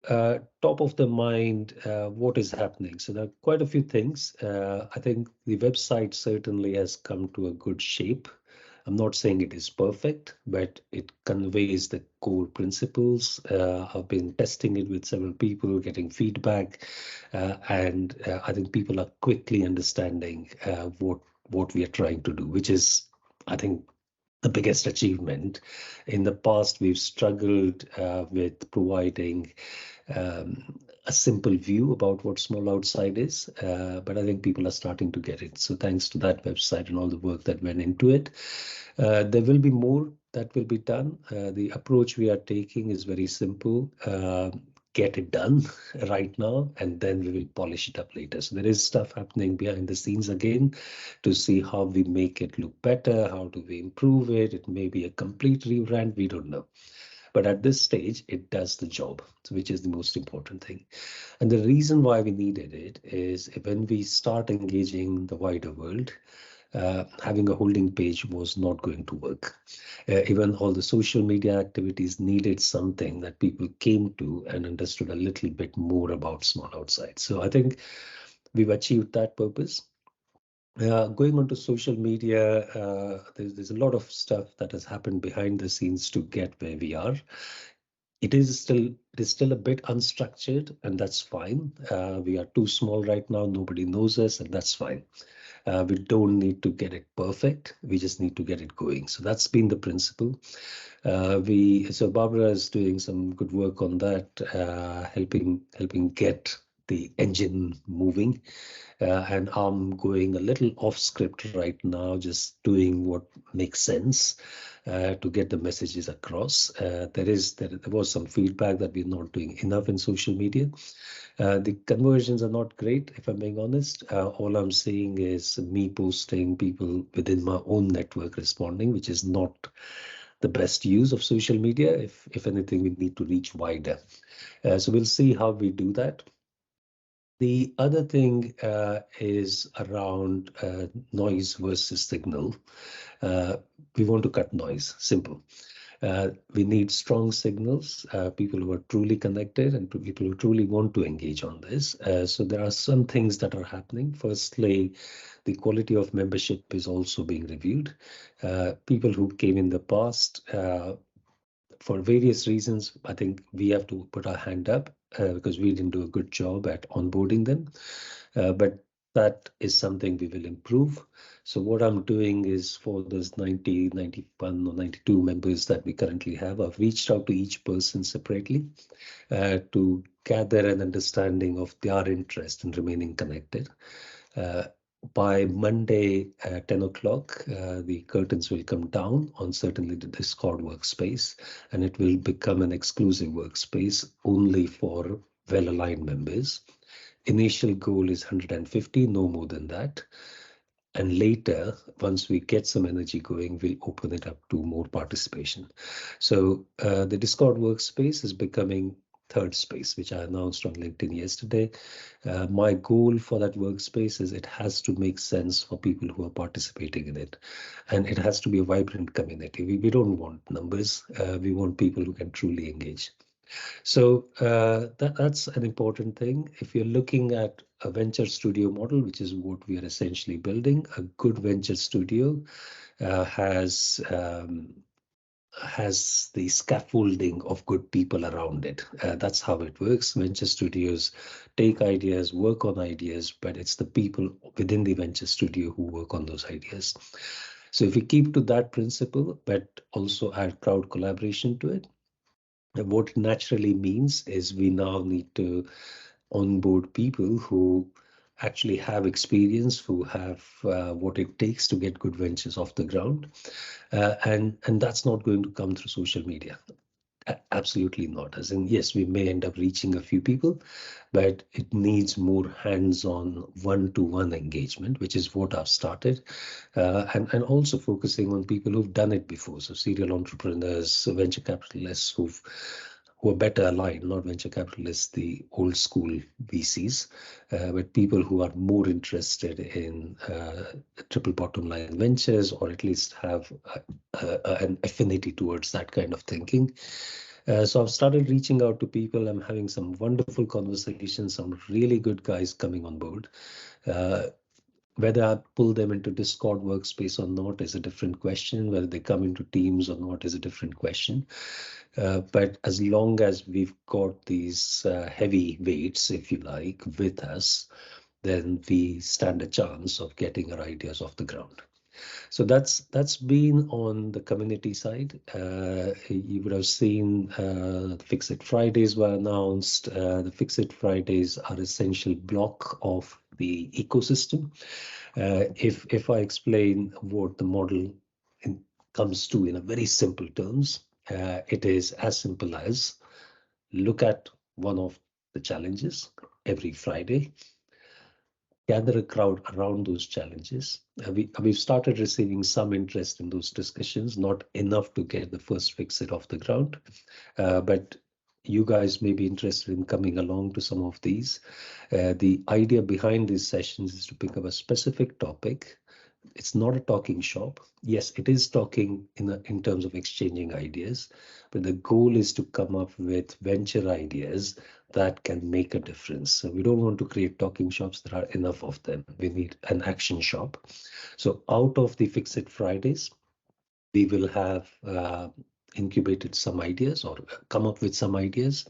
top of the mind, what is happening? So there are quite a few things. I think the website certainly has come to a good shape. I'm not saying it is perfect, but it conveys the core principles. I've been testing it with several people, getting feedback, and I think people are quickly understanding what we are trying to do, which is, I think, the biggest achievement. In the past, we've struggled with providing a simple view about what Small Outside is, but I think people are starting to get it. So thanks to that website and all the work that went into it, there will be more that will be done. The approach we are taking is very simple. Get it done right now, and then we will polish it up later. So there is stuff happening behind the scenes again to see how we make it look better, how do we improve it. It may be a complete rebrand, we don't know. But at this stage, it does the job, which is the most important thing. And the reason why we needed it is when we start engaging the wider world, having a holding page was not going to work. Even all the social media activities needed something that people came to and understood a little bit more about Small Outside. So I think we've achieved that purpose. Going on to social media, there's a lot of stuff that has happened behind the scenes to get where we are. It is still a bit unstructured, and that's fine. We are too small right now. Nobody knows us, and that's fine. We don't need to get it perfect. We just need to get it going. So that's been the principle. So Barbara is doing some good work on that, helping get the engine moving. And I'm going a little off script right now, just doing what makes sense to get the messages across. There was some feedback that we're not doing enough in social media. The conversions are not great, if I'm being honest. All I'm seeing is me posting, people within my own network responding, which is not the best use of social media. If anything, we need to reach wider. So we'll see how we do that. The other thing is around noise versus signal. We want to cut noise, simple. We need strong signals, people who are truly connected and people who truly want to engage on this. So there are some things that are happening. Firstly, the quality of membership is also being reviewed. People who came in the past, for various reasons, I think we have to put our hand up because we didn't do a good job at onboarding them. But that is something we will improve. So what I'm doing is for those 90, 91 or 92 members that we currently have, I've reached out to each person separately to gather an understanding of their interest in remaining connected. By Monday at 10 o'clock, the curtains will come down on certainly the Discord workspace, and it will become an exclusive workspace only for well-aligned members. Initial goal is 150, no more than that. And later, once we get some energy going, we'll open it up to more participation. So the Discord workspace is becoming third space, which I announced on LinkedIn yesterday. My goal for that workspace is it has to make sense for people who are participating in it. And it has to be a vibrant community. We don't want numbers. We want people who can truly engage. So that's an important thing. If you're looking at a venture studio model, which is what we are essentially building, a good venture studio has the scaffolding of good people around it. That's how it works. Venture studios take ideas, work on ideas, but it's the people within the venture studio who work on those ideas. So if we keep to that principle, but also add crowd collaboration to it, what it naturally means is we now need to onboard people who actually have experience, who have what it takes to get good ventures off the ground. And that's not going to come through social media. Absolutely not. As in, yes, we may end up reaching a few people, but it needs more hands-on one-to-one engagement, which is what I've started, and also focusing on people who've done it before. So serial entrepreneurs, venture capitalists who are better aligned, not venture capitalists, the old school VCs, but people who are more interested in triple bottom line ventures, or at least have an affinity towards that kind of thinking. So I've started reaching out to people. I'm having some wonderful conversations, some really good guys coming on board. Whether I pull them into Discord workspace or not is a different question. Whether they come into Teams or not is a different question. But as long as we've got these heavy weights, if you like, with us, then we stand a chance of getting our ideas off the ground. So that's been on the community side. You would have seen Fix It Fridays were announced. The Fix It Fridays are essential block of the ecosystem. If I explain what the model comes to in a very simple terms, it is as simple as look at one of the challenges every Friday, gather a crowd around those challenges. We've started receiving some interest in those discussions, not enough to get the first Fix It off the ground, but you guys may be interested in coming along to some of these. The idea behind these sessions is to pick up a specific topic. It's not a talking shop. Yes, it is talking in terms of exchanging ideas, but the goal is to come up with venture ideas that can make a difference. So we don't want to create talking shops. There are enough of them. We need an action shop. So out of the Fix It Fridays, we will have incubated some ideas or come up with some ideas.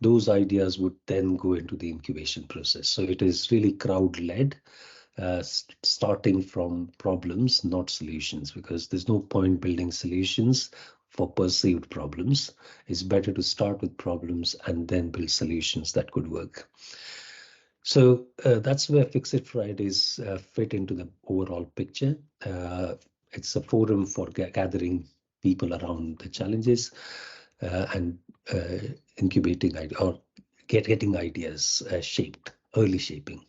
Those ideas would then go into the incubation process. So it is really crowd-led. Starting from problems, not solutions, because there's no point building solutions for perceived problems. It's better to start with problems and then build solutions that could work. So that's where Fix It Fridays fit into the overall picture. It's a forum for gathering people around the challenges and incubating or getting ideas shaped, early shaping.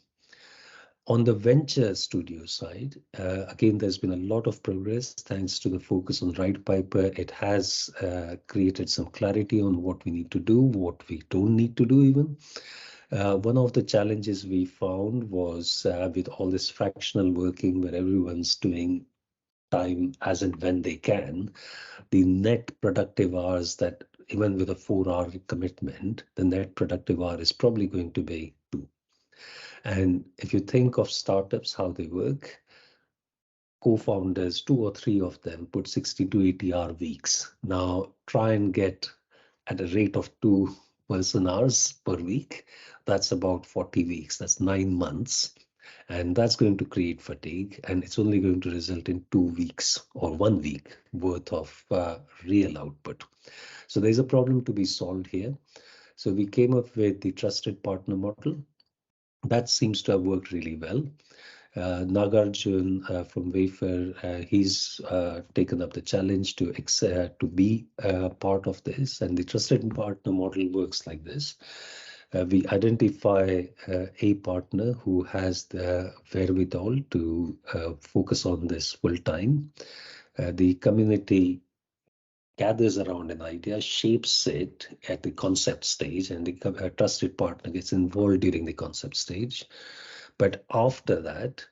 On the venture studio side, again, there's been a lot of progress thanks to the focus on RightPiper. It has created some clarity on what we need to do, what we don't need to do even. One of the challenges we found was with all this fractional working where everyone's doing time as and when they can, the net productive hours that even with a 4-hour commitment, the net productive hour is probably going to be 2. And if you think of startups, how they work, co-founders, 2 or 3 of them put 60 to 80-hour weeks. Now try and get at a rate of 2 person hours per week. That's about 40 weeks. That's 9 months. And that's going to create fatigue. And it's only going to result in 2 weeks or 1 week worth of real output. So there's a problem to be solved here. So we came up with the trusted partner model. That seems to have worked really well. Nagarjun from Wayfair, he's taken up the challenge to be part of this, and the trusted partner model works like this. We identify a partner who has the wherewithal to focus on this full time. The community gathers around an idea, shapes it at the concept stage, and the trusted partner gets involved during the concept stage. But after that,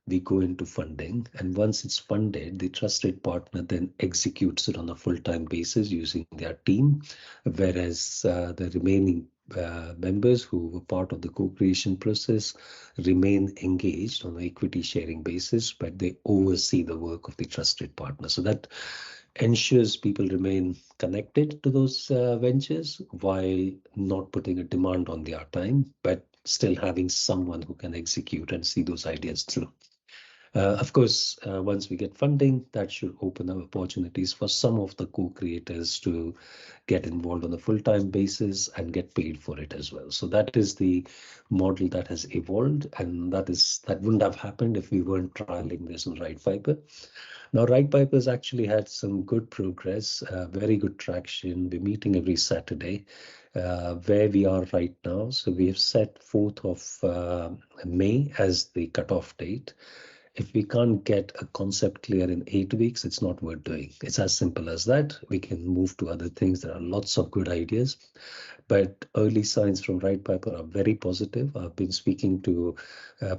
we go into funding, and once it's funded, the trusted partner then executes it on a full-time basis using their team, whereas the remaining members who were part of the co-creation process remain engaged on an equity sharing basis, but they oversee the work of the trusted partner. So that ensures people remain connected to those ventures while not putting a demand on their time, but still having someone who can execute and see those ideas through. Of course, once we get funding, that should open up opportunities for some of the co-creators to get involved on a full-time basis and get paid for it as well. So that is the model that has evolved, and that wouldn't have happened if we weren't trialing this on RightPiper. Now, RightPiper has actually had some good progress, very good traction. We're meeting every Saturday. Where we are right now, so we have set 4th of May as the cutoff date. If we can't get a concept clear in 8 weeks, it's not worth doing. It's as simple as that. We can move to other things. There are lots of good ideas, but early signs from RightPiper are very positive. I've been speaking to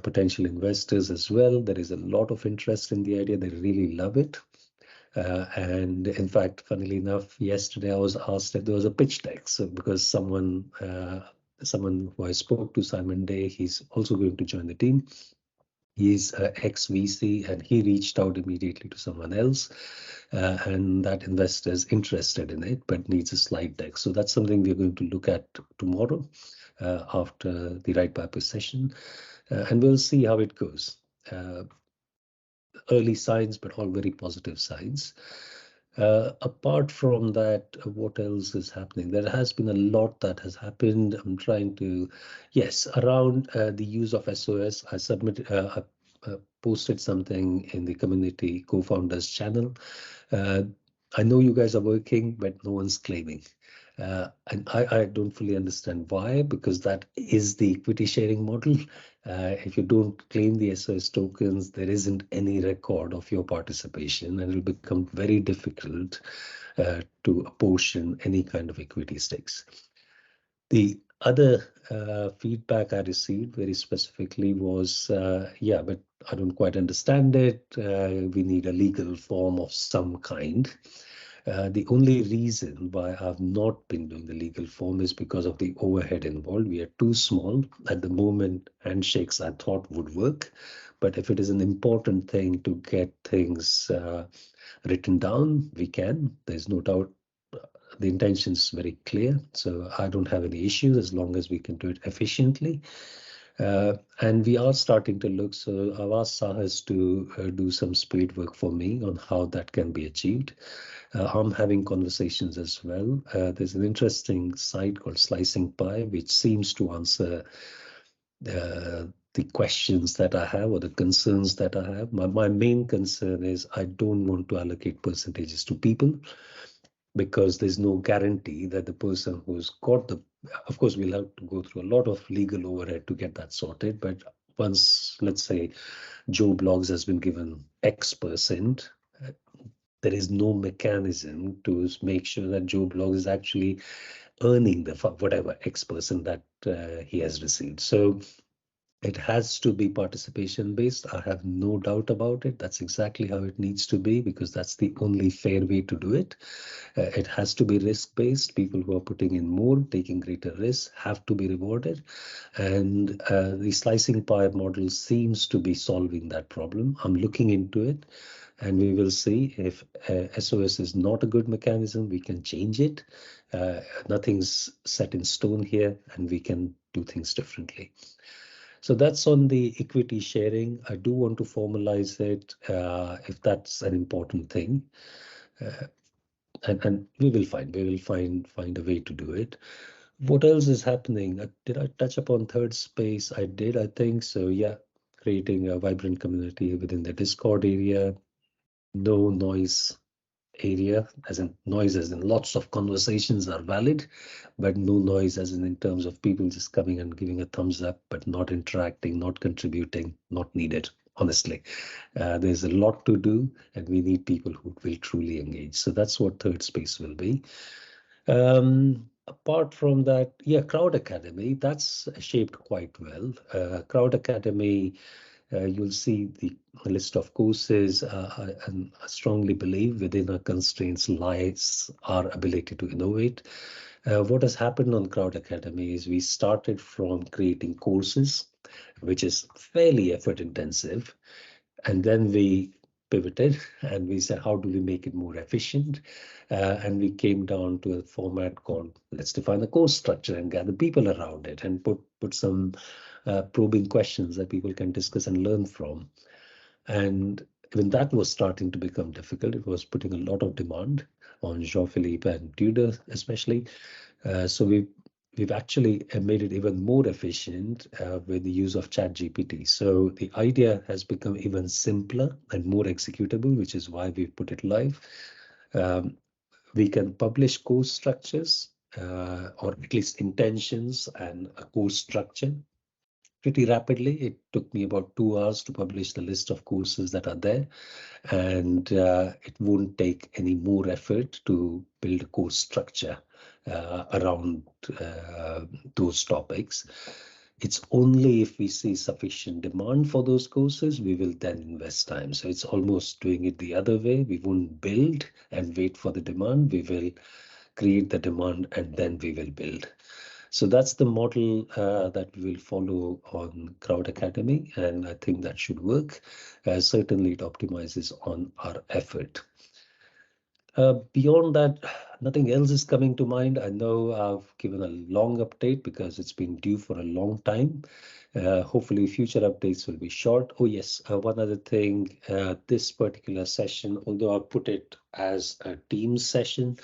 potential investors as well. There is a lot of interest in the idea. They really love it. And in fact, funnily enough, yesterday I was asked if there was a pitch deck. So because someone who I spoke to, Simon Day, he's also going to join the team. He's ex-VC, and he reached out immediately to someone else, and that investor is interested in it but needs a slide deck. So that's something we're going to look at tomorrow after the right purpose session, and we'll see how it goes. Early signs, but all very positive signs. Apart from that, what else is happening? There has been a lot that has happened. I'm trying to, yes, around the use of SOS. I posted something in the community co-founders channel. I know you guys are working, but no one's claiming. And I don't fully understand why, because that is the equity sharing model. If you don't claim the SOS tokens, there isn't any record of your participation, and it'll become very difficult to apportion any kind of equity stakes. The other feedback I received very specifically was, yeah, but I don't quite understand it. We need a legal form of some kind. The only reason why I've not been doing the legal form is because of the overhead involved. We are too small. At the moment, handshakes I thought would work. But if it is an important thing to get things written down, we can. There's no doubt. The intention is very clear. So I don't have any issues as long as we can do it efficiently. And we are starting to look, so I've asked Sahas to do some spade work for me on how that can be achieved. I'm having conversations as well. There's an interesting site called Slicing Pie, which seems to answer the questions that I have or the concerns that I have. My main concern is I don't want to allocate percentages to people, because there's no guarantee that the person who's got the, of course, we'll have to go through a lot of legal overhead to get that sorted. But once, let's say, Joe Blogs has been given X%, there is no mechanism to make sure that Joe Blogs is actually earning the whatever X% that he has received. So it has to be participation based. I have no doubt about it. That's exactly how it needs to be, because that's the only fair way to do it. It has to be risk based. People who are putting in more, taking greater risks, have to be rewarded. And the Slicing Pie model seems to be solving that problem. I'm looking into it, and we will see if SOS is not a good mechanism, we can change it. Nothing's set in stone here, and we can do things differently. So that's on the equity sharing. I do want to formalize it if that's an important thing, and we will find a way to do it. What else is happening? Did I touch upon third space? I did, I think so. Yeah, creating a vibrant community within the Discord area. No noise area, as in noise as in lots of conversations are valid, but no noise as in terms of people just coming and giving a thumbs up but not interacting, not contributing, not needed. Honestly, there's a lot to do, and we need people who will truly engage. So that's what third space will be. Apart from that, yeah, Crowd Academy, that's shaped quite well. Crowd Academy, you'll see the list of courses, and I strongly believe within our constraints lies our ability to innovate. What has happened on Crowd Academy is we started from creating courses, which is fairly effort intensive, and then we pivoted and we said, how do we make it more efficient? And we came down to a format called, let's define a course structure and gather people around it and put some probing questions that people can discuss and learn from. And when that was starting to become difficult, it was putting a lot of demand on Jean-Philippe and Tudor, especially. So we've actually made it even more efficient with the use of ChatGPT. So the idea has become even simpler and more executable, which is why we've put it live. We can publish course structures, or at least intentions and a course structure pretty rapidly. It took me about 2 hours to publish the list of courses that are there, and it won't take any more effort to build a course structure around those topics. It's only if we see sufficient demand for those courses, we will then invest time. So it's almost doing it the other way. We won't build and wait for the demand. We will create the demand and then we will build. So that's the model that we will follow on Crowd Academy, and I think that should work. Certainly, it optimizes on our effort. Beyond that, nothing else is coming to mind. I know I've given a long update because it's been due for a long time. Hopefully, future updates will be short. Oh, yes, one other thing. This particular session, although I put it as a Teams session,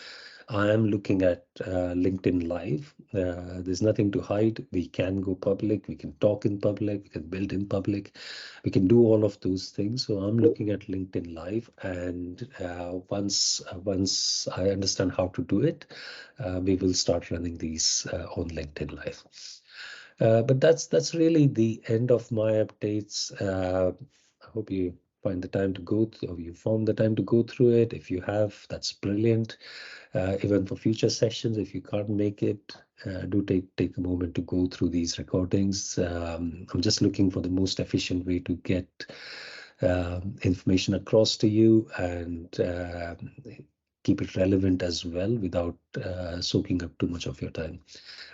I am looking at LinkedIn Live. There's nothing to hide. We can go public. We can talk in public. We can build in public. We can do all of those things. So I'm looking at LinkedIn Live, and once I understand how to do it, we will start running these on LinkedIn Live. But that's really the end of my updates. I hope you find the time to go through, or you found the time to go through it. If you have, that's brilliant. Even for future sessions, if you can't make it, do take a moment to go through these recordings. I'm just looking for the most efficient way to get information across to you and keep it relevant as well without soaking up too much of your time.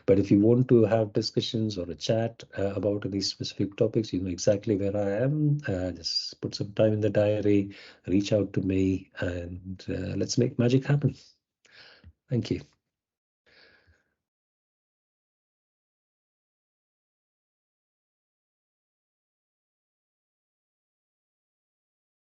But if you want to have discussions or a chat about these specific topics, you know exactly where I am. Just put some time in the diary, reach out to me, and let's make magic happen. Thank you.